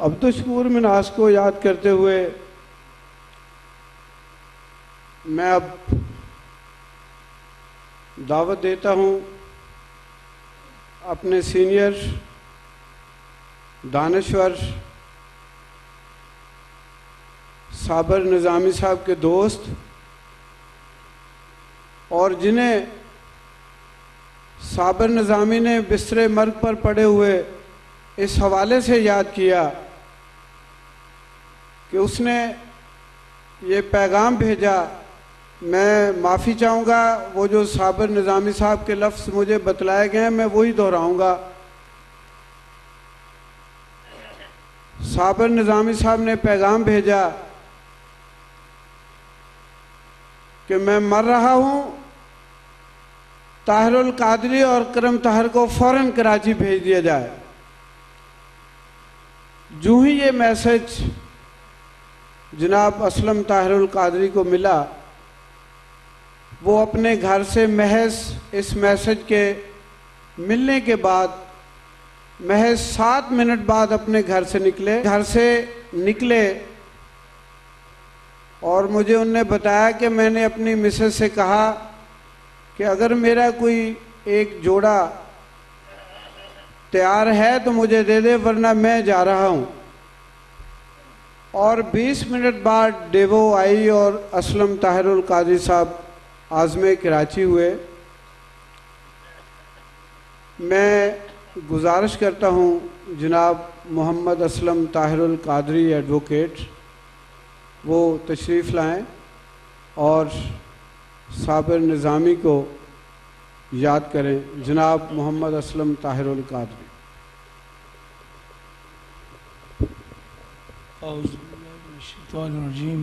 अब्दुशकूर मिन्हास को याद करते हुए मैं अब दावत देता हूं अपने सीनियर दानश्वर साबिर निज़ामी साहब के दोस्त और जिन्हें साबिर निज़ामी ने बिस्तरे मर्ग पर पड़े हुए इस हवाले से याद किया कि उसने ये पैगाम भेजा। मैं माफ़ी चाहूँगा, वो जो साबिर निज़ामी साहब के लफ्ज़ मुझे बतलाए गए हैं मैं वही दोहराऊँगा। साबिर निज़ामी साहब ने पैगाम भेजा कि मैं मर रहा हूँ, ताहिरुल कादरी और करम ताहिर को फ़ौरन कराची भेज दिया जाए। जो ही ये मैसेज जनाब असलम ताहिरुल कादरी को मिला, वो अपने घर से महज इस मैसेज के मिलने के बाद महज 7 मिनट बाद अपने घर से निकले और मुझे उनने बताया कि मैंने अपनी मिसेस से कहा कि अगर मेरा कोई एक जोड़ा तैयार है तो मुझे दे दे, वरना मैं जा रहा हूँ। और 20 मिनट बाद डेवो आई और असलम ताहिरुल कादरी साहब आज़म कराची हुए। मैं गुजारिश करता हूँ जनाब मोहम्मद असलम ताहिरुल कादरी एडवोकेट वो तशरीफ़ लाएं और साबिर निज़ामी को याद करें। जनाब मोहम्मद असलम ताहिरुल कादरी। औज़ुबिल्लाहिमिनश्शैतानिर्रजीम,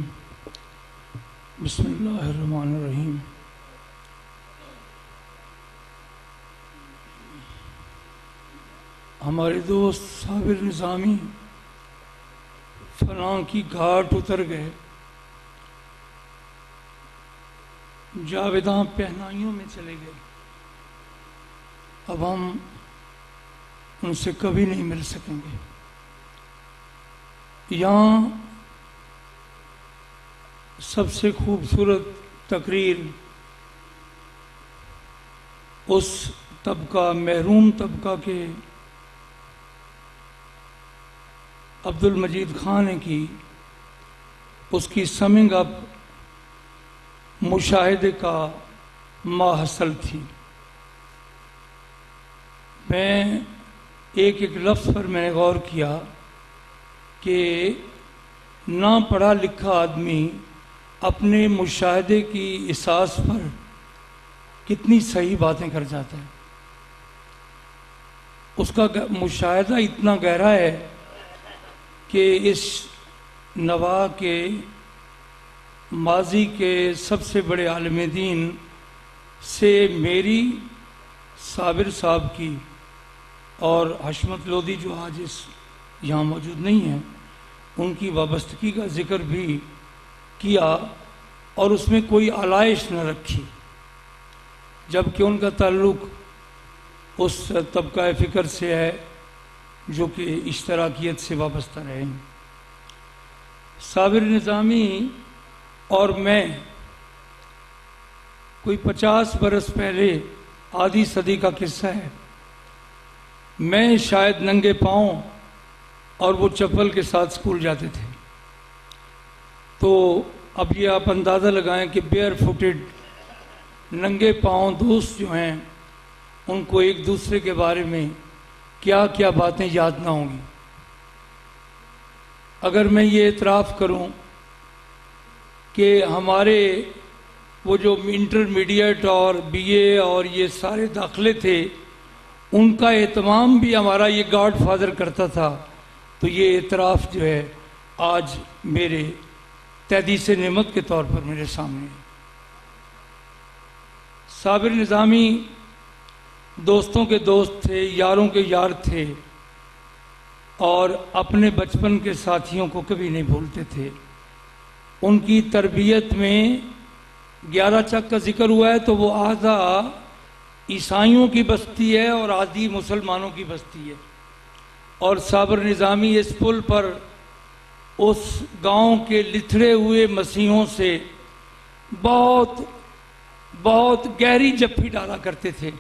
बिस्मिल्लाहिर्रहमानिर्रहीम। हमारे दोस्त साबिर निज़ामी फलां की घाट उतर गए, जावेदां पहनाइयों में चले गए। अब हम उनसे कभी नहीं मिल सकेंगे। यहाँ सबसे खूबसूरत तकरीर उस तबका, महरूम तबका के अब्दुल मजीद खान ने की। उसकी समिंग अप मुशाहिदे का माहसल थी। मैं एक एक लफ्ज़ पर मैंने गौर किया कि ना पढ़ा लिखा आदमी अपने मुशाहिदे की एहसास पर कितनी सही बातें कर जाता है। उसका मुशाहिदा इतना गहरा है कि इस नवा के माजी के सबसे बड़े आलिम दीन से मेरी, साबिर साहब की और हशमत लोधी जो आज इस यहाँ मौजूद नहीं है, उनकी वाबस्तगी का जिक्र भी किया और उसमें कोई आलाइश न रखी, जबकि उनका ताल्लुक़ उस तबका फ़िक्र से है जो कि इश्तराकियत से वाबस्ता रहे। साबिर निज़ामी और मैं कोई 50 बरस पहले, आधी सदी का किस्सा है। मैं शायद नंगे पाँव और वो चप्पल के साथ स्कूल जाते थे। तो अब ये आप अंदाज़ा लगाएं कि बेयर फुटेड नंगे पाँव दोस्त जो हैं उनको एक दूसरे के बारे में क्या क्या बातें याद ना होंगी। अगर मैं ये इतराफ़ करूं कि हमारे वो जो इंटरमीडिएट और बीए और ये सारे दाखिले थे, उनका एहतमाम भी हमारा ये गॉड फादर करता था, तो ये इतराफ़ जो है आज मेरे तहदीस नेमत के तौर पर मेरे सामने है। साबिर निज़ामी दोस्तों के दोस्त थे, यारों के यार थे और अपने बचपन के साथियों को कभी नहीं भूलते थे। उनकी तरबियत में 11 चक का जिक्र हुआ है तो वो आधा ईसाइयों की बस्ती है और आधी मुसलमानों की बस्ती है। और साबिर निज़ामी इस पुल पर उस गांव के लिथड़े हुए मसीहों से बहुत बहुत गहरी जफ्फी डाला करते थे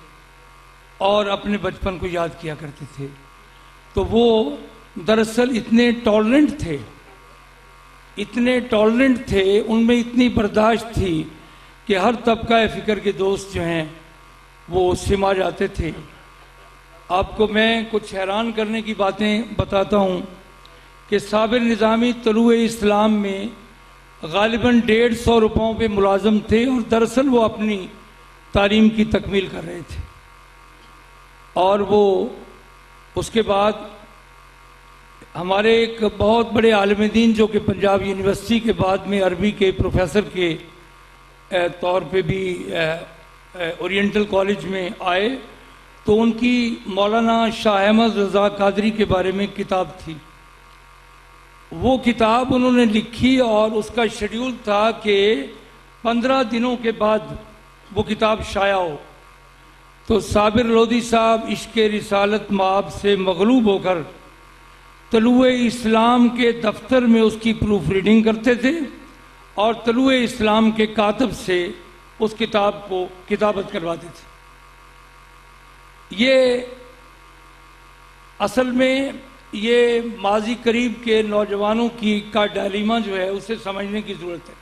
और अपने बचपन को याद किया करते थे। तो वो दरअसल इतने टॉलरेंट थे, उनमें इतनी बर्दाश्त थी कि हर तबका फ़िक्र के दोस्त जो हैं वो सिमा जाते थे। आपको मैं कुछ हैरान करने की बातें बताता हूँ कि साबिर निज़ामी तलुए इस्लाम में गालिबन 150 रुपयों पे मुलाजम थे और दरअसल वो अपनी तालीम की तकमील कर रहे थे। और वो उसके बाद हमारे एक बहुत बड़े आलिम दीन जो कि पंजाब यूनिवर्सिटी के बाद में अरबी के प्रोफेसर के तौर पे भी ओरिएंटल कॉलेज में आए, तो उनकी मौलाना शाह अहमद रज़ा कादरी के बारे में किताब थी। वो किताब उन्होंने लिखी और उसका शेड्यूल था कि 15 दिनों के बाद वो किताब शाया हो। तो साबिर लोधी साहब इश्क़ रिसालत माब से मगलूब होकर तलुए इस्लाम के दफ्तर में उसकी प्रूफ रीडिंग करते थे और तलुए इस्लाम के कातब से उस किताब को किताबत करवाते थे। ये असल में ये माजी करीब के नौजवानों का डायलीमा जो है उसे समझने की ज़रूरत है।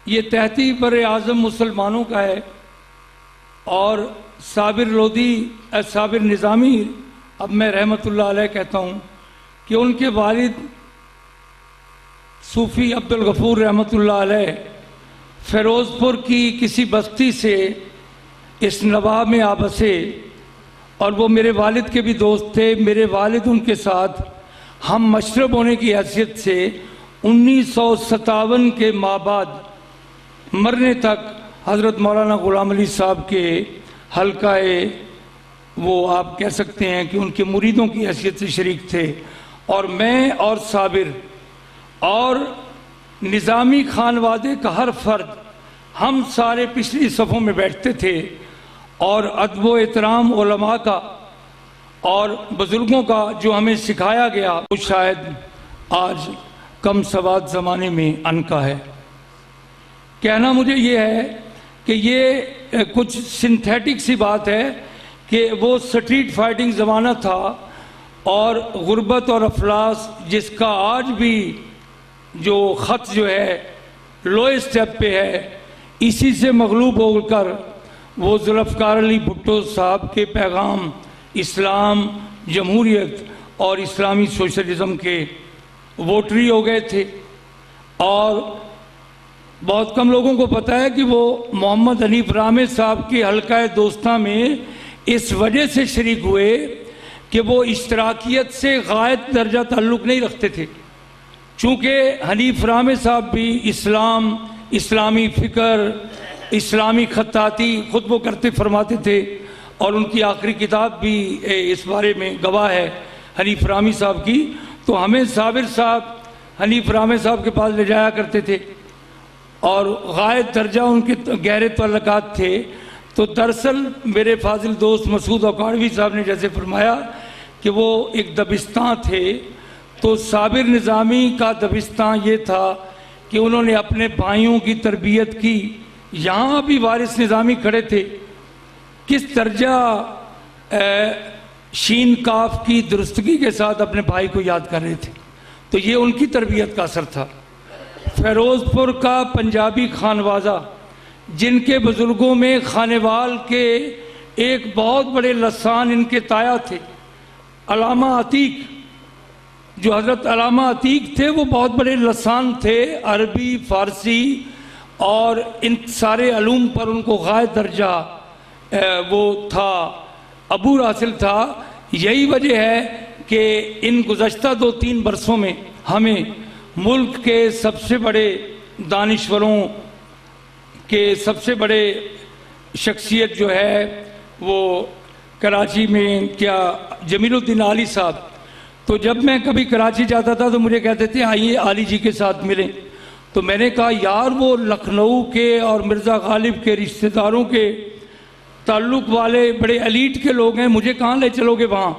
ये तहती बर आज़म मुसलमानों का है और साबिर निज़ामी, अब मैं रहमतुल्लाह अलैह कहता हूँ कि उनके वालिद सूफ़ी अब्दुल गफूर रहमतुल्लाह अलैह फ़िरोज़पुर की किसी बस्ती से इस नवाब में आ बसे और वो मेरे वालिद के भी दोस्त थे। मेरे वालिद उनके साथ हम मशरब होने की हैसियत से 1957 के माह बाद मरने तक हज़रत मौलाना ग़ुलाम अली साहब के हल्काए, वो आप कह सकते हैं कि उनके मुरीदों की हैसियत से शरीक थे। और मैं और साबिर और निज़ामी खानवादे का हर फर्द, हम सारे पिछली सफ़ों में बैठते थे और अदब व एहतराम उलमा का और बुज़ुर्गों का जो हमें सिखाया गया वो शायद आज कम सवाद ज़माने में अनका है। कहना मुझे ये है कि ये कुछ सिंथेटिक सी बात है कि वो स्ट्रीट फाइटिंग ज़माना था और गुर्बत और अफलास जिसका आज भी जो ख़त जो है लोएस्ट स्टेप पे है, इसी से मगलूब होकर वो ज़ुल्फ़िकार अली भुट्टो साहब के पैगाम इस्लाम, जमहूरियत और इस्लामी सोशलिज़म के वोटरी हो गए थे। और बहुत कम लोगों को पता है कि वो मोहम्मद हनीफ रामे साहब के हल्का दोस्ता में इस वजह से शरीक हुए कि वो इश्तराकियत से गायत दर्जा ताल्लुक़ नहीं रखते थे। चूँकि हनीफ रामे साहब भी इस्लाम, इस्लामी फ़िक्र, इस्लामी ख़त्ताती खुद वो करते फरमाते थे और उनकी आखिरी किताब भी इस बारे में गवाह है हनीफ रामी साहब की। तो हमें साबिर साहब हनीफ रामे साहब के पास ले जाया करते थे और गायत दर्जा उनके गहरे तल्लुकात थे। तो दरअसल मेरे फाजिल दोस्त मसूद अकाड़वी साहब ने जैसे फरमाया कि वो एक दबिस्तान थे, तो साबिर निज़ामी का दबिस्तान ये था कि उन्होंने अपने भाइयों की तरबियत की। यहाँ भी वारिस निज़ामी खड़े थे, किस दर्जा शीन काफ की दुरुस्तगी के साथ अपने भाई को याद कर रहे थे। तो ये उनकी तरबियत का असर था। फ़िरोज़पुर का पंजाबी खानवाजा, जिनके बुज़ुर्गों में खानेवाल के एक बहुत बड़े लसान इनके ताया थे, अलामा अतीक, जो हज़रत अलामा अतीक थे वो बहुत बड़े लसान थे, अरबी, फ़ारसी और इन सारे अलूम पर उनको गायत दर्जा वो था, अबूर हासिल था। यही वजह है कि इन गुज़श्ता 2-3 बरसों में हमें मुल्क के सबसे बड़े दानिश्वरों के सबसे बड़े शख्सियत जो है वो कराची में क्या जमीलुद्दीन आली साहब, तो जब मैं कभी कराची जाता था तो मुझे कहते थे आइए आली जी के साथ मिलें। तो मैंने कहा यार वो लखनऊ के और मिर्ज़ा गालिब के रिश्तेदारों के ताल्लुक़ वाले बड़े एलीट के लोग हैं, मुझे कहाँ ले चलोगे वहाँ।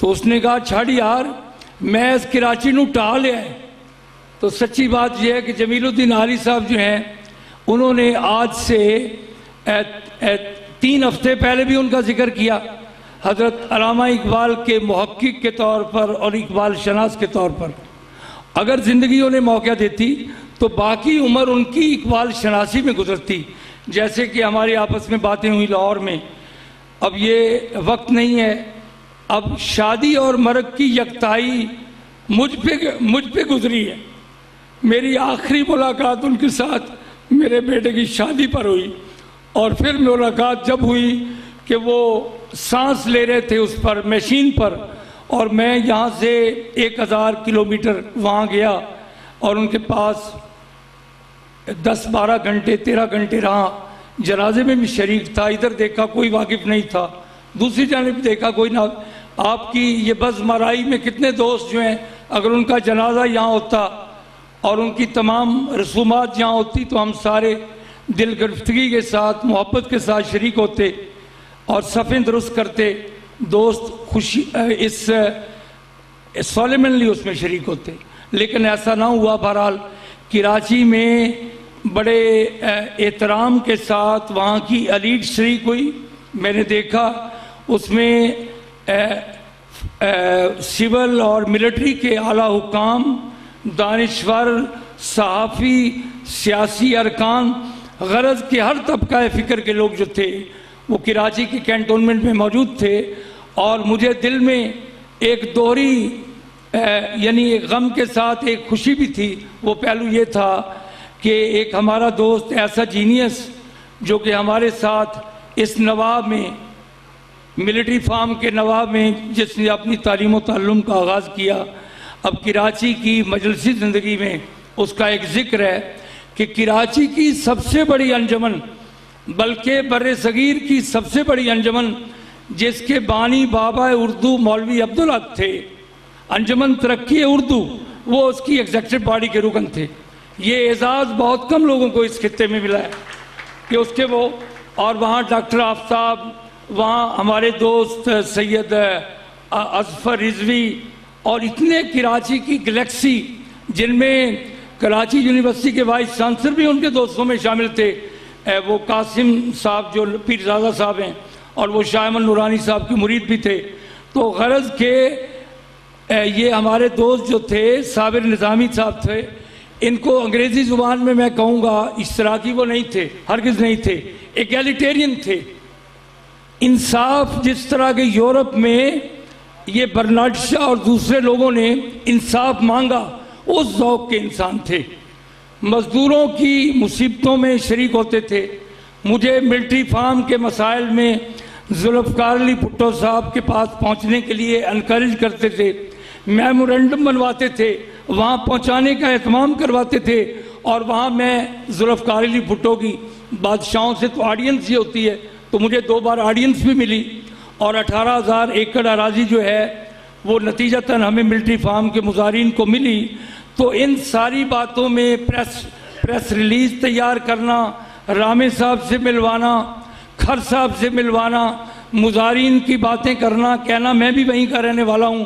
तो उसने कहा छड़ यार मैं इस कराची नू टा लिया है। तो सच्ची बात यह है कि जमीलुद्दीन आरी साहब जो हैं उन्होंने आज से 3 हफ्ते पहले भी उनका जिक्र किया, हज़रत अल्लामा इकबाल के मुहक्किक के तौर पर और इकबाल शनास के तौर पर। अगर ज़िंदगी उन्हें मौका देती तो बाकी उम्र उनकी इकबाल शनासी में गुजरती, जैसे कि हमारी आपस में बातें हुई लाहौर में। अब ये वक्त नहीं है, अब शादी और मर्ग की यकताई मुझ पे गुजरी है। मेरी आखिरी मुलाकात उनके साथ मेरे बेटे की शादी पर हुई, और फिर मुलाकात जब हुई कि वो सांस ले रहे थे उस पर मशीन पर, और मैं यहाँ से 1000 किलोमीटर वहाँ गया और उनके पास 10-12 घंटे 13 घंटे रहा। जनाजे में भी शरीक था, इधर देखा कोई वाकिफ नहीं था, दूसरी जानिब देखा कोई ना। आपकी ये बज़मराई में कितने दोस्त जो हैं, अगर उनका जनाजा यहाँ होता और उनकी तमाम रसूमात यहाँ होती तो हम सारे दिल गिरफ्तगी के साथ मोहब्बत के साथ शरीक होते और सफ़ें दुरुस्त करते, दोस्त खुशी इस सोलेमनली उसमें शरीक होते। लेकिन ऐसा ना हुआ। बहरहाल कराची में बड़े एहतराम के साथ वहाँ की एलीट शरीक हुई। मैंने देखा उसमें सिविल और मिलिट्री के आला हुकाम, दानिश्वर, सहाफ़ी, सियासी अरकान, गरज के हर तबका फ़िक्र के लोग जो थे वो कराची के कैंटोनमेंट में मौजूद थे। और मुझे दिल में एक दोहरी यानी एक गम के साथ एक खुशी भी थी। वो पहलू ये था कि एक हमारा दोस्त ऐसा जीनियस जो कि हमारे साथ इस नवाब में, मिलिट्री फार्म के नवाब में, जिसने अपनी तालीम व ताल्लुम का आगाज़ किया, अब कराची की मजलिसी ज़िंदगी में उसका एक ज़िक्र है कि कराची की सबसे बड़ी अंजमन, बल्कि बर्रे सगीर की सबसे बड़ी अंजमन, जिसके बानी बाबा उर्दू मौलवी अब्दुल हक थे, अंजमन तरक्की उर्दू, वो उसकी एग्जेक्टिव बॉडी के रुकन थे। ये एजाज़ बहुत कम लोगों को इस खित्ते में मिला है कि उसके वो, और वहाँ डॉक्टर आफ्ताब, वहाँ हमारे दोस्त सैयद अजफर रिजवी और इतने कराची की गैलेक्सी, जिनमें कराची यूनिवर्सिटी के वाइस चांसलर भी उनके दोस्तों में शामिल थे, वो कासिम साहब जो पीरजादा साहब हैं, और वो शाह अहमद नूरानी साहब के मुरीद भी थे। तो गरज के ये हमारे दोस्त जो थे, साबिर निज़ामी साहब थे, इनको अंग्रेज़ी ज़ुबान में मैं कहूँगा इस तरह की वो नहीं थे, हरगिज़ नहीं थे, एगैलिटेरियन थे। इंसाफ जिस तरह के यूरोप में ये बर्नार्ड शॉ और दूसरे लोगों ने इंसाफ मांगा, उस ज़ौक़ के इंसान थे। मज़दूरों की मुसीबतों में शरीक होते थे। मुझे मिलिट्री फार्म के मसाइल में जुल्फ़कार अली भुट्टो साहब के पास पहुंचने के लिए इनकरेज करते थे, मेमोरेंडम बनवाते थे, वहाँ पहुँचाने का एहतमाम करवाते थे। और वहाँ मैं जुल्फ़कार अली भुट्टो की, बादशाहों से तो ऑडियंस ही होती है, तो मुझे 2 बार ऑडियंस भी मिली, और 18,000 एकड़ अराजी जो है वो नतीजतन हमें मिलिट्री फार्म के मुजारिन को मिली। तो इन सारी बातों में प्रेस रिलीज़ तैयार करना, रामे साहब से मिलवाना, खर साहब से मिलवाना, मुजारिन की बातें करना, कहना मैं भी वहीं का रहने वाला हूँ,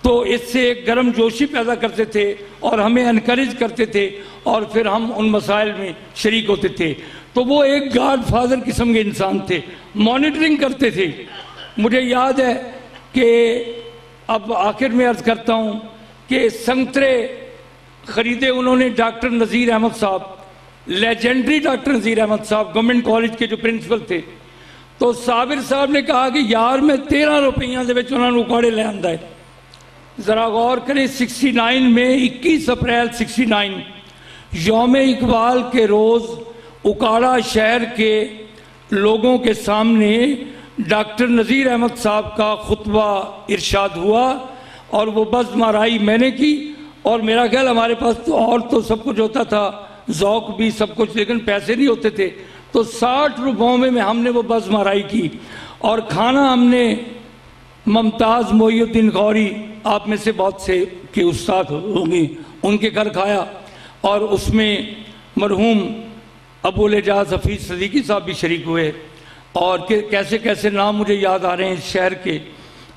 तो इससे एक गर्म जोशी पैदा करते थे और हमें इनकरेज करते थे, और फिर हम उन मसाइल में शरीक होते थे। तो वो एक गॉड फादर किस्म के इंसान थे, मॉनिटरिंग करते थे। मुझे याद है कि अब आखिर में अर्ज़ करता हूँ कि संतरे ख़रीदे उन्होंने डॉक्टर नज़ीर अहमद साहब, लेजेंडरी डॉक्टर नज़ीर अहमद साहब, गवर्नमेंट कॉलेज के जो प्रिंसिपल थे। तो साबिर साहब ने कहा कि यार मैं 13 रुपये ਦੇ ਵਿੱਚ ਉਹਨਾਂ ਨੂੰ उकाड़े ले आंदा है। ज़रा गौर करें, 69 में 21 अप्रैल 69 यौम इकबाल के रोज़ उकाड़ा शहर के लोगों के सामने डॉक्टर नज़ीर अहमद साहब का खुतबा इरशाद हुआ, और वो बज़मराई मैंने की। और मेरा ख्याल हमारे पास तो और तो सब कुछ होता था, ज़ौक़ भी सब कुछ, लेकिन पैसे नहीं होते थे। तो 60 रुपयों में हमने वो बज़मराई की, और खाना हमने मुमताज़ मोइनुद्दीन गौरी, आप में से बहुत से के उस्ताद होंगे, उनके घर खाया। और उसमें मरहूम अबुल एजाज हफीज़ सदीकी साहब भी शरीक हुए, और कैसे कैसे नाम मुझे याद आ रहे हैं इस शहर के।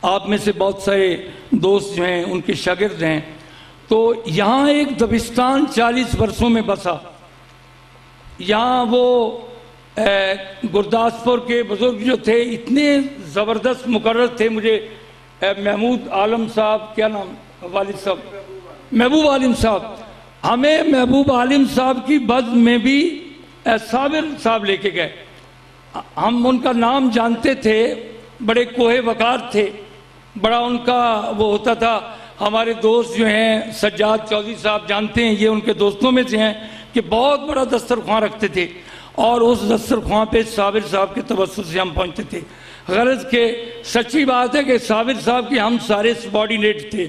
आप में से बहुत सारे दोस्त जो हैं उनके शागिर्द हैं। तो यहाँ एक दबिस्तान 40 वर्षों में बसा। यहाँ वो गुरदासपुर के बुजुर्ग जो थे इतने ज़बरदस्त मुकर्रर थे। मुझे महमूद आलम साहब, क्या नाम वालिद साहब, महबूब आलिम साहब, हमें महबूब आलिम साहब की बज़्म में भी साबिर साहब लेके गए। हम उनका नाम जानते थे, बड़े कोहे वकार थे, बड़ा उनका वो होता था। हमारे दोस्त जो हैं सज्जाद चौधरी साहब जानते हैं, ये उनके दोस्तों में से हैं कि बहुत बड़ा दस्तरख्वां रखते थे और उस दस्तरख्वां पे साबिर साहब के तवस्सुल से हम पहुंचते थे। गरज के सच्ची बात है कि साबिर साहब के हम सारे सबॉर्डिनेट थे।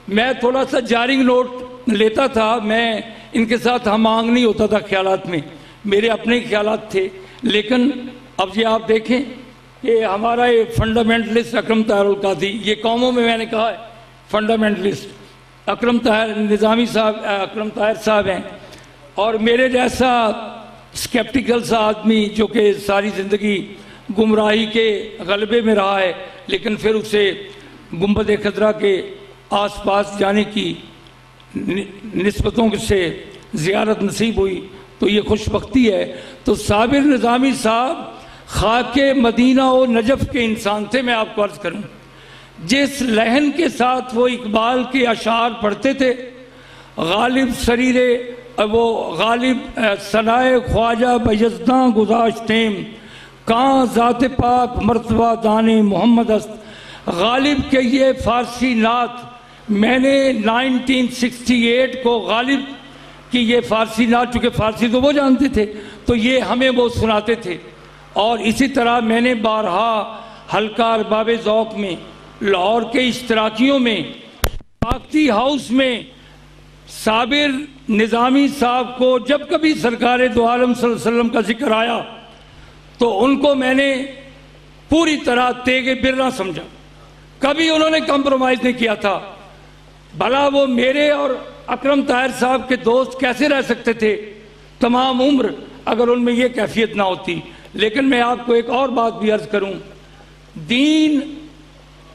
मैं थोड़ा सा जारिंग नोट लेता था, मैं इनके साथ हम आंग नहीं होता था ख्यालात में, मेरे अपने ख्यालात थे। लेकिन अब ये आप देखें कि हमारा ये फंडामेंटलिस्ट अकरम ताहिर उल कादी, ये कौमों में मैंने कहा है फंडामेंटलिस्ट अकरम ताहिर निज़ामी साहब, अकरम ताहिर साहब हैं। और मेरे जैसा स्केप्टिकल सा आदमी जो कि सारी ज़िंदगी गुमराही के गलबे में रहा है, लेकिन फिर उसे गुंबद खतरा के आसपास जाने की निस्बतों से ज़ियारत नसीब हुई, तो ये खुशबख्ती है। तो साबिर निज़ामी साहब खाके मदीना और नजफ़ के इंसान थे। मैं आपको अर्ज़ करूँ, जिस लहन के साथ वो इकबाल के अशार पढ़ते थे, गालिब शरीरे वो गालिब सनाए ख्वाजा बयज़दां गुज़ाश्तेम कां ज़ात पाक मर्तबा दाने मोहम्मद अस्त। गालिब के ये फ़ारसी नात मैंने 1968 को गालिब की ये फ़ारसी नात, चूँकि फ़ारसी तो वो जानते थे, तो ये हमें वो सुनाते थे। और इसी तरह मैंने बारहा हल्का अरबाब ज़ौक़ में, लाहौर के इश्तराकियों में, पाकती हाउस में साबिर निज़ामी साहब को जब कभी सरकार दो आलम सल्लल्लाहु अलैहि वसल्लम का जिक्र आया तो उनको मैंने पूरी तरह तेगे बिर्रा समझा। कभी उन्होंने कंप्रोमाइज़ नहीं किया था। भला वो मेरे और अकरम ताहिर साहब के दोस्त कैसे रह सकते थे तमाम उम्र अगर उनमें ये कैफियत ना होती। लेकिन मैं आपको एक और बात भी अर्ज़ करूं, दीन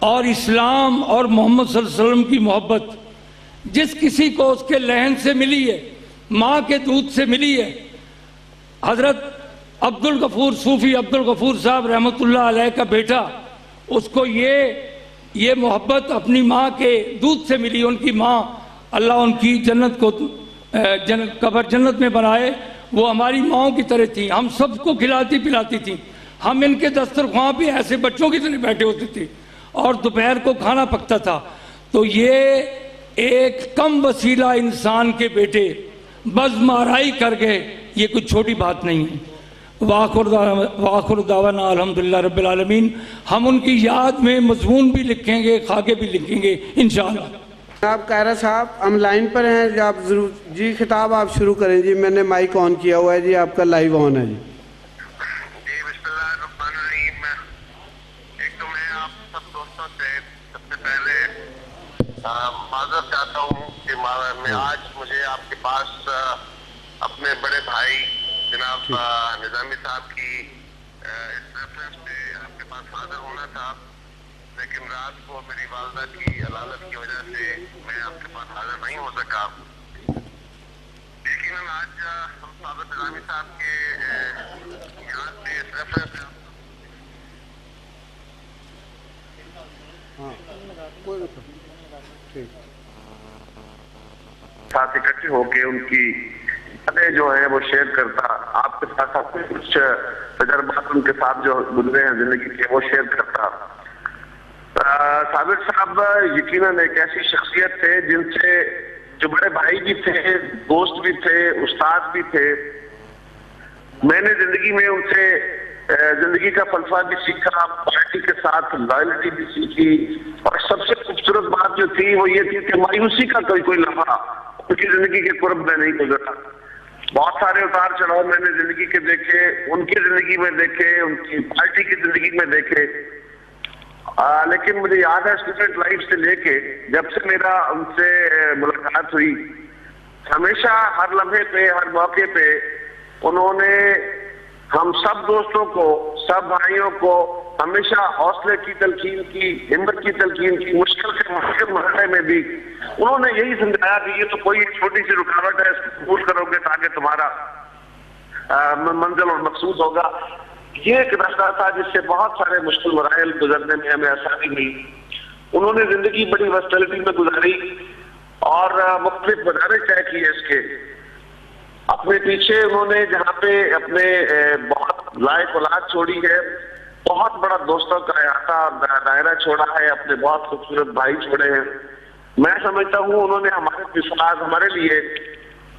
और इस्लाम और मोहम्मद सल्लल्लाहु अलैहि वसल्लम की मोहब्बत जिस किसी को उसके लहन से मिली है, माँ के दूध से मिली है। हज़रत अब्दुल गफूर, सूफ़ी अब्दुल गफूर साहब रहमतुल्लाह अलैह का बेटा, उसको ये मोहब्बत अपनी माँ के दूध से मिली। उनकी माँ, अल्लाह उनकी जन्नत को कब्र जन्नत में बनाए, वो हमारी माँओं की तरह थी, हम सबको खिलाती पिलाती थी। हम इनके दस्तरख्वां पे ऐसे बच्चों की तरह बैठे होते थे और दोपहर को खाना पकता था। तो ये एक कम वसीला इंसान के बेटे बज़माराई कर गए, ये कुछ छोटी बात नहीं है। वाखुर दावाना अल्हम्दुलिल्लाह रब्बिल आलमीन। हम उनकी याद में मज़मून भी लिखेंगे, खाके भी लिखेंगे इंशाअल्लाह। आप कायरा साहब हम लाइन पर हैं, आप जरूर जी खिताब आप शुरू करें जी। मैंने माइक ऑन किया हुआ है जी, आपका लाइव ऑन है जी। बिस्मिल्लाहिर्रहमानिर्रहीम। एक तो मैं आप सब दोस्तों से सबसे पहले माज़रत चाहता हूँ कि मैं आज मुझे आपके पास अपने बड़े भाई जनाब निज़ामी साहब की इस रेफरेंस पे आपके पास हाजिर होना था, लेकिन रात को मेरी वालदा की अलालत की वजह से मैं आपके पास हाजिर नहीं हो सका। लेकिन आज हम साबिर निज़ामी साहब के याद पे इस रेफरेंस साथ इकट्ठे होके उनकी बातें जो है वो शेयर करता, आपके साथ साथ कुछ तजर्बात उनके साथ जो गुजरे हैं जिंदगी के वो शेयर करता। साबिर साहब यकीनन एक ऐसी शख्सियत थे जिनसे, जो बड़े भाई भी थे, दोस्त भी थे, उस्ताद भी थे। मैंने जिंदगी में उनसे जिंदगी का फलसफा भी सीखा, पार्टी के साथ लॉयल्टी भी सीखी, और सबसे खूबसूरत बात जो थी वो ये थी कि मायूसी का कोई लम्हा उनकी जिंदगी के कुर्ब में नहीं गुजरा। बहुत सारे उतार चढ़ाव मैंने जिंदगी के देखे, उनकी जिंदगी में देखे, उनकी पार्टी की जिंदगी में देखे। लेकिन मुझे याद है स्टूडेंट लाइफ से लेके जब से मेरा उनसे मुलाकात हुई, हमेशा हर लम्हे पे, हर मौके पे उन्होंने हम सब दोस्तों को, सब भाइयों को हमेशा हौसले की तलकीन की, हिम्मत की तलकीन की। मुश्किल के मुश्किल मरहले में भी उन्होंने यही समझाया कि ये तो कोई एक छोटी सी रुकावट है, इसको दूर करोगे ताकि तुम्हारा मंजिल और मकसूद होगा। ये एक रास्ता था जिससे बहुत सारे मुश्किल मराहल गुजरने में हमें आसानी मिली। उन्होंने जिंदगी बड़ी वर्सटैलिटी में गुजारी और मुख्तलिफ मदारिज तय किए इसके। अपने पीछे उन्होंने जहाँ पे अपने बहुत लायक औलाद छोड़ी है, बहुत बड़ा दोस्तों का अहाता दायरा छोड़ा है, अपने बहुत खूबसूरत भाई छोड़े हैं। मैं समझता हूँ उन्होंने हमारे मिसाल हमारे लिए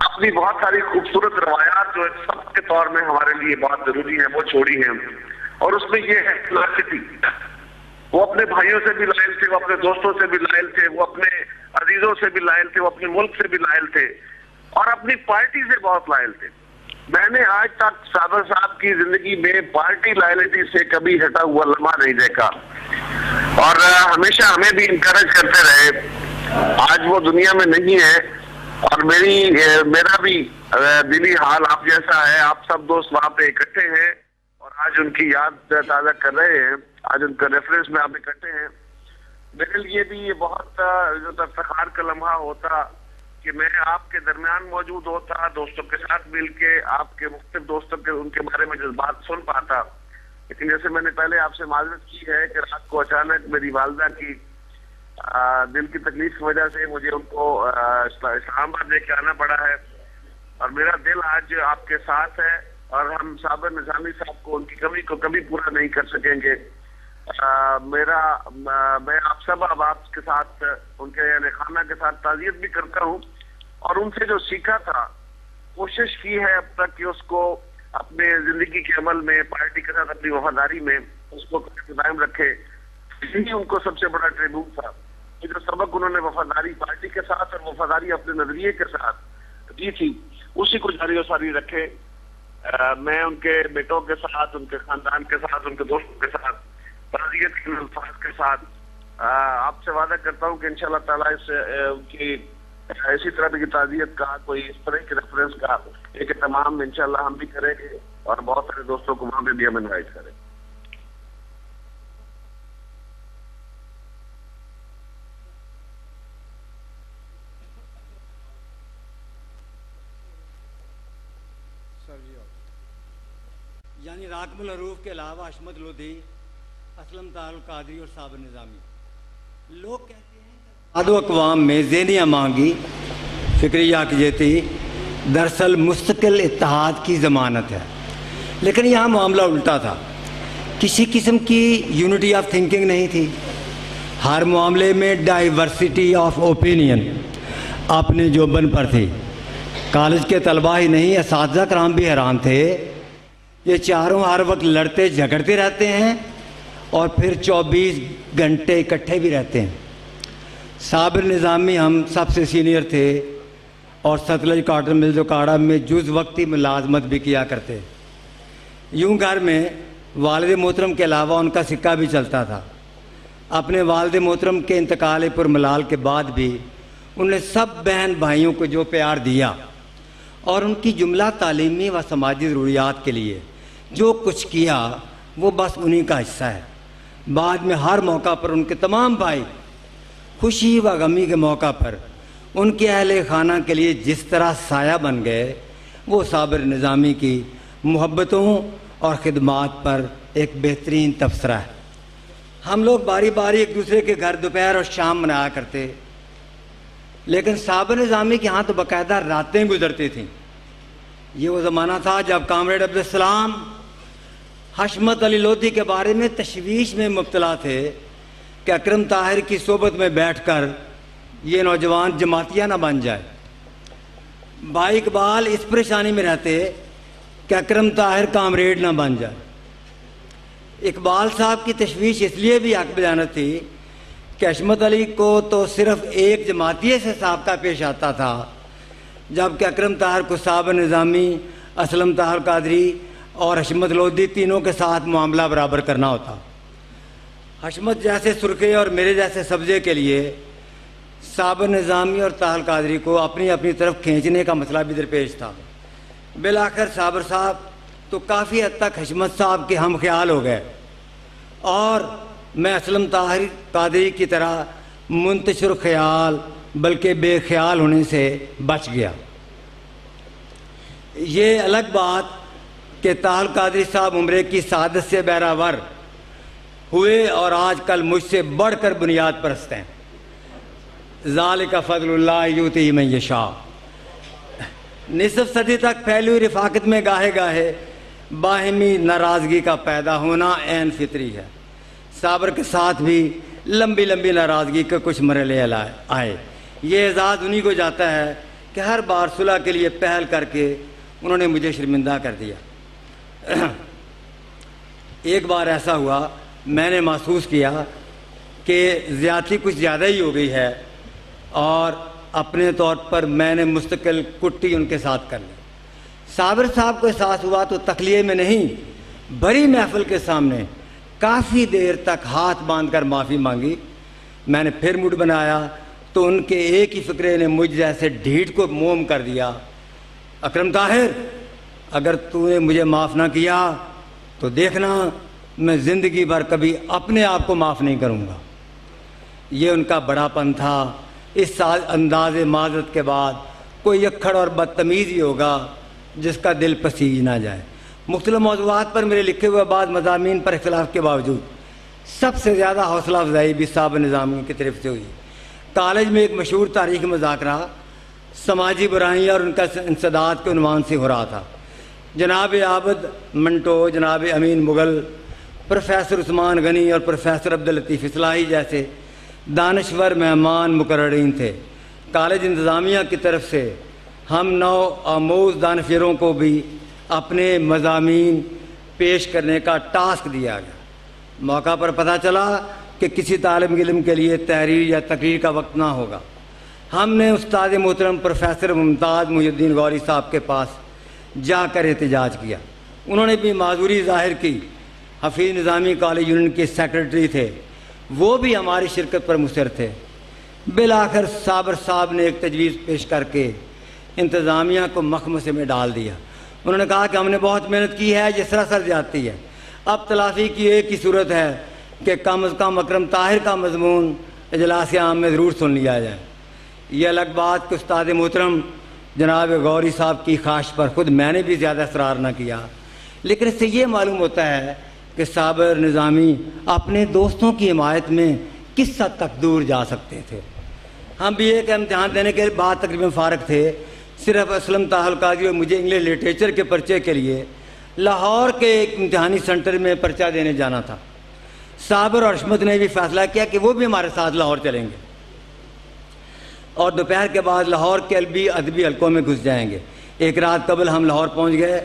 अपनी बहुत सारी खूबसूरत रवायात जो सब के तौर में हमारे लिए बहुत जरूरी है वो छोड़ी हैं। और उसमें ये है फिलॉसफी, वो अपने भाइयों से भी लायल थे, वो अपने दोस्तों से भी लायल थे, वो अपने अजीजों से भी लायल थे, वो अपने मुल्क से भी लायल थे और अपनी पार्टी से बहुत लायल थे। मैंने आज तक साबर साहब की जिंदगी में पार्टी लायलिटी से कभी हटा हुआ लम्हा नहीं देखा और हमेशा हमें भी इंकरेज करते रहे। आज वो दुनिया में नहीं है और मेरा भी दिली हाल आप जैसा है। आप सब दोस्त वहां पे इकट्ठे हैं और आज उनकी याद ताजा कर रहे हैं, आज उनका रेफरेंस में आप इकट्ठे हैं। मेरे लिए भी ये बहुत इफ्तिखार का लम्हा होता कि मैं आपके दरमियान मौजूद होता, दोस्तों के साथ मिलके आपके मुख्तलिफ दोस्तों के उनके बारे में जज्बात सुन पाता। लेकिन जैसे मैंने पहले आपसे माजरत की है कि रात को अचानक मेरी वालदा की दिल की तकलीफ की वजह से मुझे उनको इस्लामाबाद लेके आना पड़ा है और मेरा दिल आज आपके साथ है और हम साबिर निजामी साहब को उनकी कमी को कभी पूरा नहीं कर सकेंगे। मैं आप सब अहबाब के साथ उनके यानी खाना के साथ ताज़ियत भी करता हूँ और उनसे जो सीखा था कोशिश की है अब तक कि उसको अपने जिंदगी के अमल में, पार्टी के साथ अपनी वफादारी में उसको कायम रखे। यही उनको सबसे बड़ा ट्रिब्यूट था कि जो सबक उन्होंने वफादारी पार्टी के साथ और वफादारी अपने नजरिए के साथ दी थी उसी को जारी और सारी रखे। मैं उनके बेटों के साथ, उनके खानदान के साथ, उनके दोस्तों के साथ ताज़ियत के अल्फाज के साथ आपसे वादा करता हूँ कि इंशाअल्लाह ताला इससे उनकी इसी तरह की ताज़ियत का कोई इस तरह के रेफरेंस का एक तमाम इंशाअल्लाह हम भी करेंगे और बहुत सारे दोस्तों को वहां पे भी हम इनवाइट करेंगे। यानी राकबुल अरूफ के अलावा हशमत लोधी, असलम तारुल कादरी और साबिर निज़ामी। लोग कहते हैं आदो अक़वाम में ज़ेनिया मांगी फिक्रिया की जेती दरअसल मुस्तकिल इत्तेहाद की ज़मानत है, लेकिन यहाँ मामला उल्टा था। किसी किस्म की यूनिटी ऑफ थिंकिंग नहीं थी, हर मामले में डाइवर्सिटी ऑफ ओपिनियन अपने जोबन पर थी। कॉलेज के तलबा ही नहीं, असातिज़ा कराम भी हैरान थे। ये चारों हर वक्त लड़ते झगड़ते रहते हैं और फिर 24 घंटे इकट्ठे भी रहते हैं। साबिर निज़ामी हम सबसे सीनियर थे और सतलज कॉटन मिल जोकाड़ा में जुज़ वक्ती मुलाजमत भी किया करते। यूं घर में वालिद मोहतरम के अलावा उनका सिक्का भी चलता था। अपने वालिद मोहतरम के इंतकाल पर मलाल के बाद भी उन्होंने सब बहन भाइयों को जो प्यार दिया और उनकी जुमला तालीमी व समाजी ज़रूरियात के लिए जो कुछ किया वो बस उन्हीं का हिस्सा है। बाद में हर मौका पर उनके तमाम भाई खुशी व गमी के मौका पर उनके अहले खाना के लिए जिस तरह साया बन गए, वो साबिर निज़ामी की मोहब्बतों और ख़िदमात पर एक बेहतरीन तबसरा है। हम लोग बारी बारी एक दूसरे के घर दोपहर और शाम मनाया करते, लेकिन साबिर निज़ामी के यहाँ तो बाकायदा रातें गुजरती थीं। ये वो ज़माना था जब कामरेड अब्दुल हशमत अली लोधी के बारे में तशवीश में मुब्तला थे कि अकरम ताहिर की सोबत में बैठकर ये नौजवान जमातिया ना बन जाए। भाई इकबाल इस परेशानी में रहते कि अकरम ताहिर कामरेड ना बन जाए। इकबाल साहब की तशवीश इसलिए भी हक बजानत थी कि हशमत अली को तो सिर्फ एक जमातिये से साबका पेश आता था, जबकि अकरम ताहिर को साबिर निज़ामी, असलम तारुल कादरी और हशमत लोधी तीनों के साथ मामला बराबर करना होता। हशमत जैसे सुर्खे और मेरे जैसे सब्जे के लिए साबिर निज़ामी और तारुल कादरी को अपनी अपनी तरफ खींचने का मसला भी दरपेश था। बिलाखिर साबिर साहब तो काफ़ी हद तक हशमत साहब के हम ख्याल हो गए और मैं असलम ताहिर कादरी की तरह मुंतशिर ख्याल बल्कि बेख्याल होने से बच गया। ये अलग बात कि ताहिर कादरी साहब उम्र की सादत से बहरावर हुए और आजकल मुझसे बढ़कर बुनियाद परस्त हैं। ज़ालिका फ़ज़लुल्लाह युतीहि मन यशा। निसफ सदी तक फैली हुई रिफाकत में गाहे गाहे बाहिमी नाराज़गी का पैदा होना ऐन फितरी है। साबर के साथ भी लंबी लंबी नाराज़गी के कुछ मरहले आए। ये एजाज़ उन्हीं को जाता है कि हर बार सुलह के लिए पहल करके उन्होंने मुझे शर्मिंदा कर दिया। एक बार ऐसा हुआ, मैंने महसूस किया कि ज़्यादती कुछ ज़्यादा ही हो गई है और अपने तौर पर मैंने मुस्तकिल कुट्टी उनके साथ कर ली। साबिर साहब को एहसास हुआ तो तखलिए में नहीं, बड़ी महफिल के सामने काफ़ी देर तक हाथ बांधकर माफ़ी मांगी। मैंने फिर मूड बनाया तो उनके एक ही फ़िक्रे ने मुझ जैसे ढीठ को मोम कर दिया। अकरम ताहिर, अगर तूने मुझे माफ़ ना किया तो देखना मैं ज़िंदगी भर कभी अपने आप को माफ़ नहीं करूँगा। ये उनका बड़ापन था। इस अंदाज़ माज़रत के बाद कोई अक्खड़ और बदतमीज़ ही होगा जिसका दिल पसीज ना जाए। मुख्तलिफ मौज़ूआत पर मेरे लिखे हुए बाद मज़ामीन पर इख्तिलाफ़ के बावजूद सबसे ज़्यादा हौसला अफजाई भी साहब निज़ामी की तरफ से हुई। कॉलेज में एक मशहूर तारीख़ी मुज़ाकरा समाजी बुराइयाँ और उनका इंसदाद के उन्वान से हो रहा था। जनाब आबद मंटो, जनाब अमीन मुग़ल, प्रोफेसर उस्मान गनी और प्रोफेसर अब्दुल लतीफ़ इस्लाही जैसे दानश्वर मेहमान मुकर्ररीन थे। कॉलेज इंतज़ामिया की तरफ से हम नौ आमोज़ दानश्वरों को भी अपने मज़ामीन पेश करने का टास्क दिया गया। मौका पर पता चला कि किसी तालिब इल्म के लिए तहरीर या तकरीर का वक्त ना होगा। हमने उस्ताद मोहतरम प्रोफेसर मुमताज़ मुहिउद्दीन गौरी साहब के पास जाकर एहतजाज किया। उन्होंने भी माजूरी ज़ाहिर की। हफीज़ निज़ामी कॉलेज यूनियन के सेक्रेटरी थे, वो भी हमारी शिरकत पर मुसर थे। बिलाखिर साबर साहब ने एक तजवीज़ पेश करके इंतज़ामिया को मखमसे में डाल दिया। उन्होंने कहा कि हमने बहुत मेहनत की है, ये सरासर जाती है। अब तलाफ़ी की एक ही सूरत है कि कम अज़ कम अकरम ताहिर का मज़मून इजलास आम में ज़रूर सुन लिया जाए। ये अलग बात कि उस्ताद मोहतरम जनाब गौरी साहब की ख्वाहिश पर ख़ुद मैंने भी ज़्यादा इसरार न किया, लेकिन इससे ये मालूम होता है कि साबिर निज़ामी अपने दोस्तों की हिमायत में किस हद तक दूर जा सकते थे। हम भी एक इम्तिहान देने के बाद तकरीबन फ़ारग थे। सिर्फ असलम ताहिर कादरी और मुझे इंग्लिश लिटरेचर के पर्चे के लिए लाहौर के एक इम्तिहानी सेंटर में पर्चा देने जाना था। साबिर और अशमत ने भी फैसला किया कि वो भी हमारे साथ लाहौर चलेंगे और दोपहर के बाद लाहौर के अदबी हलकों में घुस जाएंगे। एक रात कबल हम लाहौर पहुंच गए।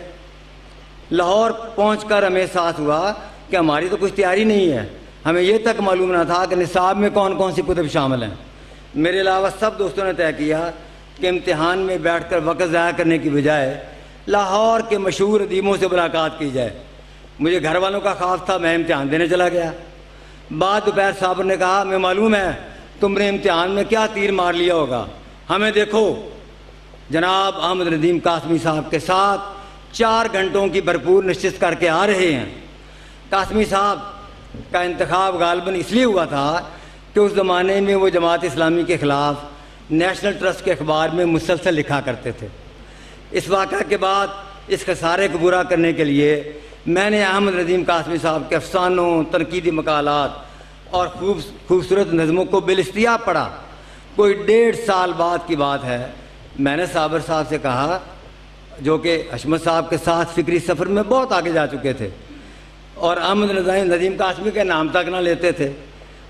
लाहौर पहुंचकर हमें एहसास हुआ कि हमारी तो कुछ तैयारी नहीं है। हमें यह तक मालूम ना था कि निसाब में कौन कौन सी कुतुब शामिल हैं। मेरे अलावा सब दोस्तों ने तय किया कि इम्तिहान में बैठकर वक्त ज़ाया करने की बजाय लाहौर के मशहूर अदीबों से मुलाकात की जाए। मुझे घर वालों का ख्वाब था, मैं इम्तिहान देने चला गया। बाद दोपहर साहब ने कहा, मैं मालूम है तुमने इम्तिहान में क्या तीर मार लिया होगा, हमें देखो। जनाब अहमद नदीम कासमी साहब के साथ 4 घंटों की भरपूर निश्चित करके आ रहे हैं। कासमी साहब का इंतखाब गालबन इसलिए हुआ था कि उस ज़माने में वो जमात इस्लामी के ख़िलाफ़ नेशनल ट्रस्ट के अखबार में मुसलसल लिखा करते थे। इस वाक़ा के बाद इस खसारे को पूरा करने के लिए मैंने अहमद नदीम कासमी साहब के अफसानों, तनकीदी मकालात और खूबसूरत नज़मों को बिलिस्तिया पढ़ा। कोई 1.5 साल बाद की बात है। मैंने साबिर साहब से कहा, जो कि अशमत साहब के साथ फ़िक्री सफ़र में बहुत आगे जा चुके थे और अहमद नदीम कासमी के नाम तक ना लेते थे।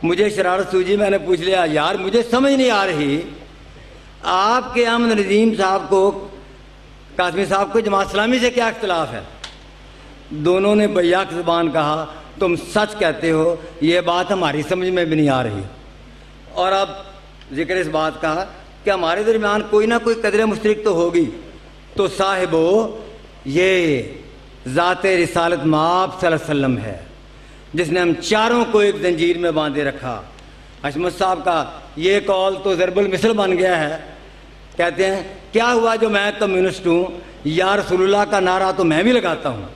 मुझे शरारत सूझी, मैंने पूछ लिया, यार मुझे समझ नहीं आ रही, आपके अहमद नदीम साहब को कासमी साहब को जमात इस्लामी से क्या इख्तिलाफ है? दोनों ने बैयाक ज़ुबान कहा, तुम सच कहते हो, ये बात हमारी समझ में भी नहीं आ रही। और अब जिक्र इस बात का कि हमारे दरमियान कोई ना कोई कदर मुश्तरक तो होगी। तो साहिबो, ये ज़ाते रिसालत माब सल्लल्लाहु अलैहि वसल्लम है जिसने हम चारों को एक जंजीर में बांधे रखा। अशमत साहब का ये कौल तो ज़रबुल मिसल बन गया है। कहते हैं, क्या हुआ जो मैं कम्युनिस्ट हूँ, या रसूलुल्लाह का नारा तो मैं भी लगाता हूँ।